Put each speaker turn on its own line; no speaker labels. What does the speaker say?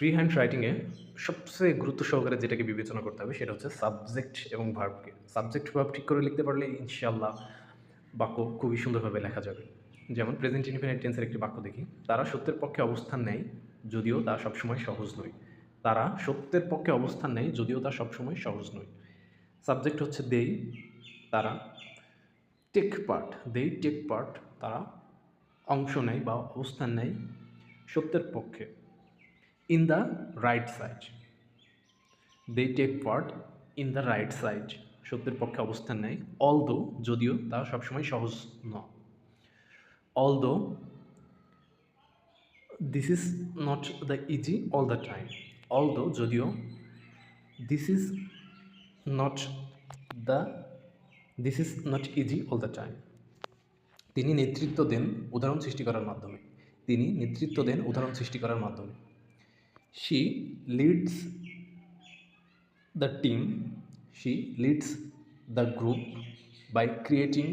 Free hand রাইটিংয়ে সবচেয়ে গুরুত্ব সহকারে যেটাকে বিবেচনা করতে হবে সেটা হচ্ছে সাবজেক্ট এবং ভার্বকে। সাবজেক্ট ভার্ব ঠিক করে লিখতে পারলে ইনশাআল্লাহ বাক্য খুবই সুন্দরভাবে লেখা যাবে। যেমন প্রেজেন্ট ইনডিফিনিট টেন্সের একটি বাক্য দেখি, তারা সত্যের পক্ষে অবস্থান নেয় যদিও তা সবসময় সহজ নয়। তারা সত্যের পক্ষে অবস্থান নেয় যদিও তা সবসময় সহজ নয়। সাবজেক্ট হচ্ছে দেই, তারা। Take part, they take part, তারা অংশ নেয় বা অবস্থান নেয় সত্যের পক্ষে। In the right side, they take part in the right side, সত্যের পক্ষে অবস্থান নেয়। অলদো, যদিও তা সবসময় সহজ নয়। Although this is not the easy all the time. Although, যদিও, this is not the this is not easy all the time. তিনি নেতৃত্ব দেন উদাহরণ সৃষ্টি করার মাধ্যমে। তিনি নেতৃত্ব দেন উদাহরণ সৃষ্টি করার মাধ্যমে। She leads the team, she leads the group by creating